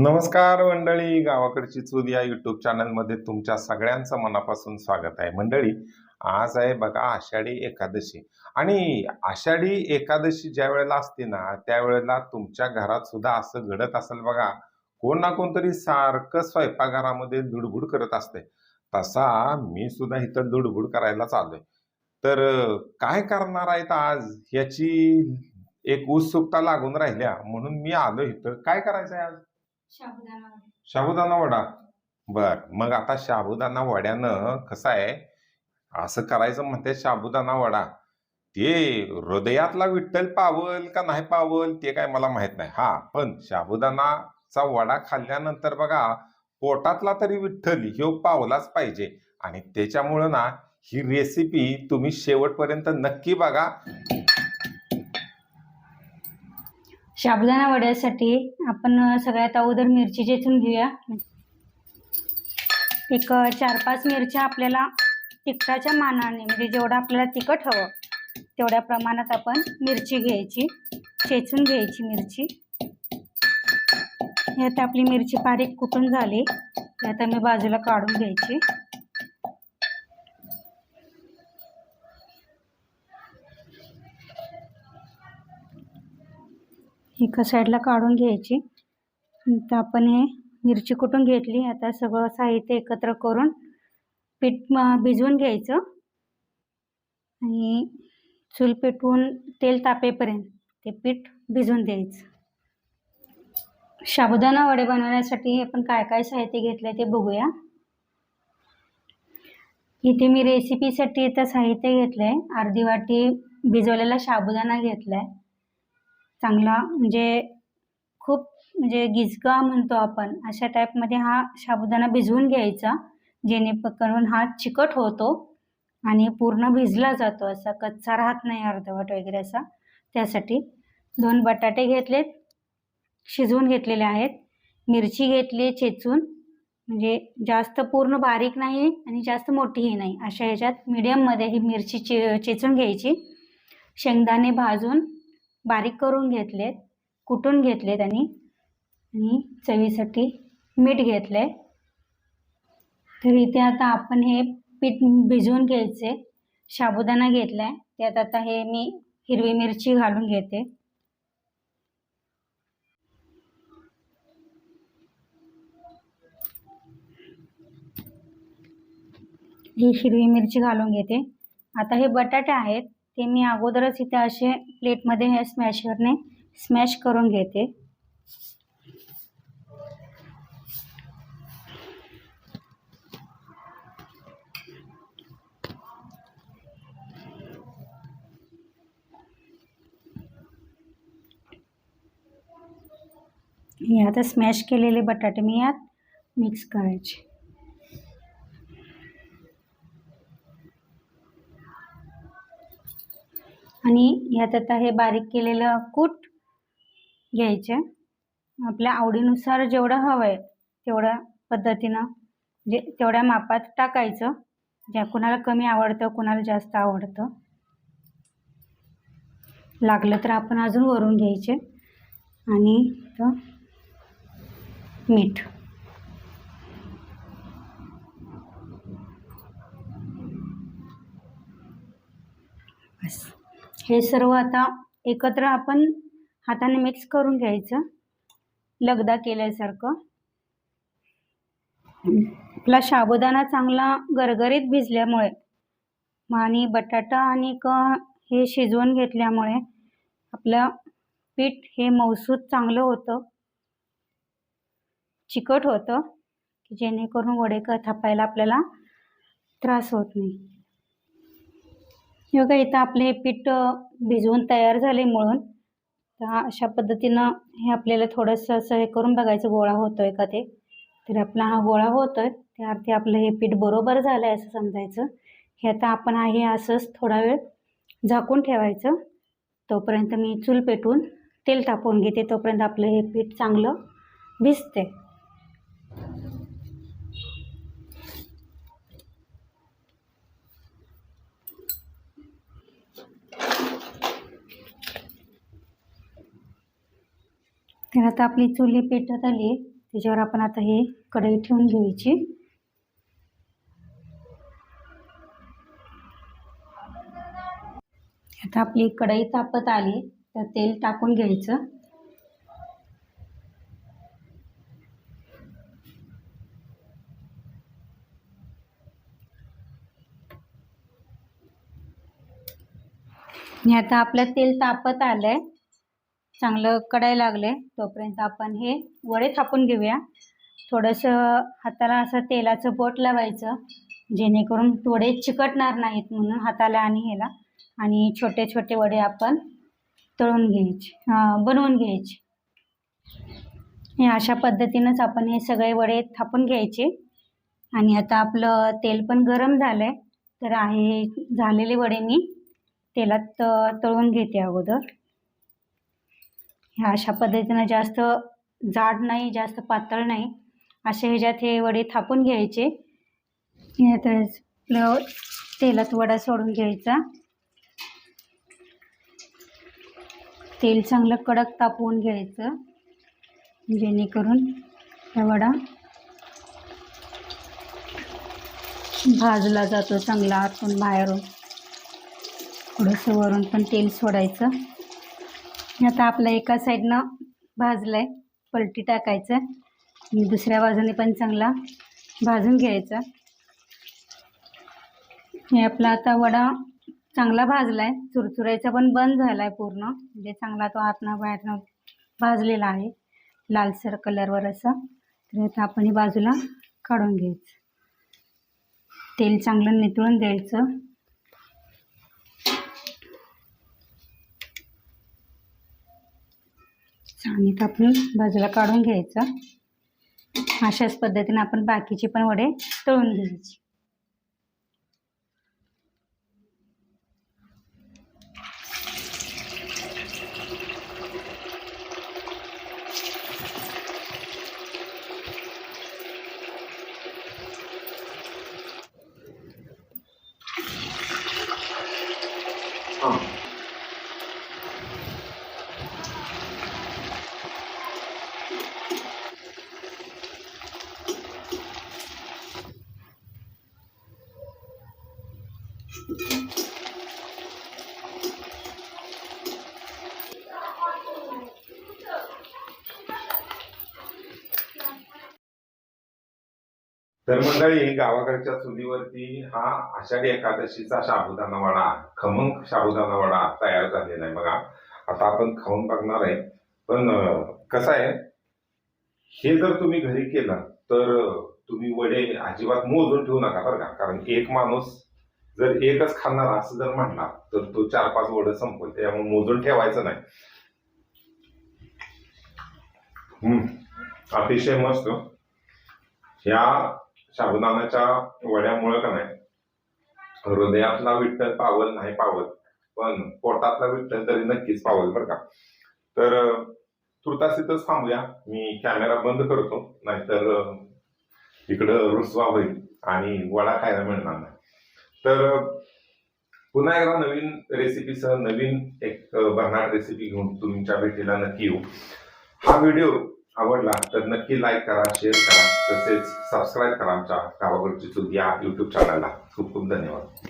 नमस्कार मंडळी, गावाकडची चूल या युट्यूब चॅनलमध्ये तुमच्या सगळ्यांचं मनापासून स्वागत आहे. मंडळी, आज आहे बघा आषाढी एकादशी. आणि आषाढी एकादशी ज्या वेळेला असते ना, त्यावेळेला तुमच्या घरात सुद्धा असं घडत असेल बघा, कोण ना कोणतरी सारखं स्वयंपाकघरामध्ये लुडबुड करत असते. तसा मी सुद्धा इथं लुडबुड करायला चाललोय. तर काय करणार आहेत आज याची एक उत्सुकता लागून राहिल्या, म्हणून मी आलो इथं. काय करायचंय आज? साबुदाणा वडे. साबुदाणा वडा. बर, मग आता साबुदाणा वड्यानं कसं आहे, असं करायचं म्हणते साबुदाणा वडा. ते हृदयातला विठ्ठल पावल का नाही पावल ते काय मला माहित नाही. हा, पण साबुदाणाचा वडा खाल्ल्यानंतर बघा, पोटातला तरी विठ्ठल ह्यो पावलाच पाहिजे. आणि त्याच्यामुळं ना, ही रेसिपी तुम्ही शेवटपर्यंत नक्की बघा. साबुदाणा वड्यासाठी आपण सगळ्यात अगोदर मिरची चेचून घेऊया. एक 4-5 मिरच्या आपल्याला तिखटाच्या मानाने, म्हणजे जेवढं आपल्याला तिखट हवं तेवढ्या प्रमाणात आपण मिरची घ्यायची, चेचून घ्यायची मिरची. यात आपली मिरची बारीक कुटून झाली, यात मी बाजूला काढून घ्यायची. एका साईडला काढून घ्यायची. तर आपण हे मिरची कुटून घेतली. आता सगळं साहित्य एकत्र करून पीठ भिजवून घ्यायचं आणि चूल पेटवून तेल तापेपर्यंत ते पीठ भिजवून द्यायचं. साबुदाणा वडे बनवण्यासाठी आपण काय काय साहित्य घेतलं ते बघूया. इथे मी रेसिपीसाठी इथं साहित्य घेतलंय. अर्धी वाटी भिजवलेला साबुदाणा घेतलाय. चांगला म्हणजे खूप म्हणजे गिजगा म्हणतो आपण, अशा टाईपमध्ये हा साबुदाणा भिजवून घ्यायचा, जेणेकरून हा चिकट होतो आणि पूर्ण भिजला जातो, असा कच्चा राहत नाही अर्धवट वगैरे असा. त्यासाठी 2 बटाटे घेतलेत, शिजवून घेतलेले आहेत. मिरची घेतली चेचून, म्हणजे जास्त पूर्ण बारीक नाही आणि जास्त मोठीही नाही, अशा ह्याच्यात मीडियममध्ये ही मिरची चेचून घ्यायची. शेंगदाणे भाजून बारीक करून घेतलेत, कुटून घेतलेत आणि चवीसाठी मीठ घेतलंय. तर इथे आता आपण हे पीठ भिजवून घ्यायचे. साबुदाणा घेतलाय, त्यात आता हे मी हिरवी मिरची घालून घेते. ही हिरवी मिरची घालून घेते. आता हे बटाटे आहेत ते मी अगोदरच इथे असे प्लेटमध्ये हे स्मॅशरने स्मॅश करून घेते. हे आता स्मॅश केलेले बटाटे मी यात मिक्स करायचे. आणि यात आता हे बारीक केलेलं कूट घ्यायचं. आपल्या आवडीनुसार जेवढं हवं आहे तेवढ्या पद्धतीनं, म्हणजे तेवढ्या मापात टाकायचं. ज्या कुणाला कमी आवडतं, कुणाला जास्त आवडतं. लागलं तर आपण अजून वरून घ्यायचे. आणि मीठ. बस, हे सर्व आता एकत्र आपण हाताने मिक्स करून घ्यायचं, लगदा केल्यासारखं. आपला साबुदाणा चांगला गरगरीत भिजल्यामुळे आणि बटाटा आणि हे शिजवून घेतल्यामुळे आपलं पीठ हे मऊसूत चांगलं होतं, चिकट होतं, जेणेकरून वडे थापायला आपल्याला त्रास होत नाही. बघा, इथं आपलं हे पीठ भिजवून तयार झाले मळून. तर अशा पद्धतीनं हे आपल्याला थोडंसं असं हे करून बघायचं गोळा होतोय का ते. तर आपला हा गोळा होतोय, त्यावरती आपलं हे पीठ बरोबर झालंय असं समजायचं. हे आता आपण आहे असंच थोडा वेळ झाकून ठेवायचं. तोपर्यंत मी चूल पेटवून तेल तापवून घेते, तोपर्यंत आपलं हे पीठ चांगलं भिजते. तर आता आपली चूल पेटत आली, त्याच्यावर आपण आता ही कढई ठेवून घ्यायची. आता आपली कढई तापत आली तर तेल टाकून घ्यायचं. आणि आता आपलं तेल तापत आलंय, चांगलं कढायला लागले, तोपर्यंत आपण हे वडे थापून घेऊया. थोडंसं हाताला असं तेलाचं बोट लावायचं, जेणेकरून वडे चिकटणार नाहीत म्हणून हाताला आणि ह्याला. आणि छोटे छोटे वडे आपण तळून घ्यायचे, बनवून घ्यायचे. हे अशा पद्धतीनंच आपण हे सगळे वडे थापून घ्यायचे. आणि आता आपलं तेल पण गरम झालंय, तर हे झालेले वडे मी तेलात तळून घेते अगोदर. ह्या अशा पद्धतीनं जास्त जाड नाही, जास्त पातळ नाही, असे ह्याच्यात हे वडे थापून घ्यायचे. आपलं तेलात वडा सोडून घ्यायचा. तेल चांगलं कडक तापवून घ्यायचं, जेणेकरून हा वडा भाजला जातो चांगला आतून बाहेरून. थोडंसं वरून पण तेल सोडायचं. आता आपलं एका साईडनं भाजलंय, पलटी टाकायचं आणि दुसऱ्या बाजूने पण चांगला भाजून घ्यायचा. हे आपला आता वडा चांगला भाजलाय, चुरचुरायचा पण बंद झालाय पूर्ण, म्हणजे चांगला तो आतनं बाहेरनं भाजलेला आहे लालसर कलरवर असं. तर आता आपण ही बाजूला काढून घ्यायचं. तेल चांगलं नितळून द्यायचं. चांगलं आपण बाजूला काढून घ्यायचं. अशाच पद्धतीने आपण बाकीचे पण वडे तळून घ्यायचे. तर मंडळी, गावाकडच्या चुलीवरती हा आषाढी एकादशीचा साबुदाणा वडा, खमंग साबुदाणा वडा तयार झालेला आहे बघा. आता आपण खाऊन बघणार आहे. पण कसं आहे, हे जर तुम्ही घरी केलं तर तुम्ही वडे अजिबात मोजून ठेवू नका बरं का. कारण एक माणूस जर एकच खाणार असं जर म्हणला तर तो 4-5 वडे संपवल, त्यामुळे मोजून ठेवायचं नाही. अतिशय मस्त. ह्या साबुदाण्याच्या वड्यामुळे का नाही, हृदयातला विठ्ठल पावल नाही पावत, पण पोटातला विठ्ठल तरी नक्कीच पावल बरं का. तर तुर्तास इथंच थांबूया. मी कॅमेरा बंद करतो, नाहीतर इकडं रुसवा होईल आणि वडा खायला मिळणार नाही. तर पुन्हा एकदा नवीन रेसिपीसह नवीन एक भन्नाट रेसिपी घेऊन तुमच्या भेटीला नक्की येऊ. हा व्हिडिओ आवडला तर नक्की लाईक करा, शेअर करा, तसेच सबस्क्राईब करा आमच्या गावाकडची चूल या YouTube चॅनलला. खूप खूप धन्यवाद.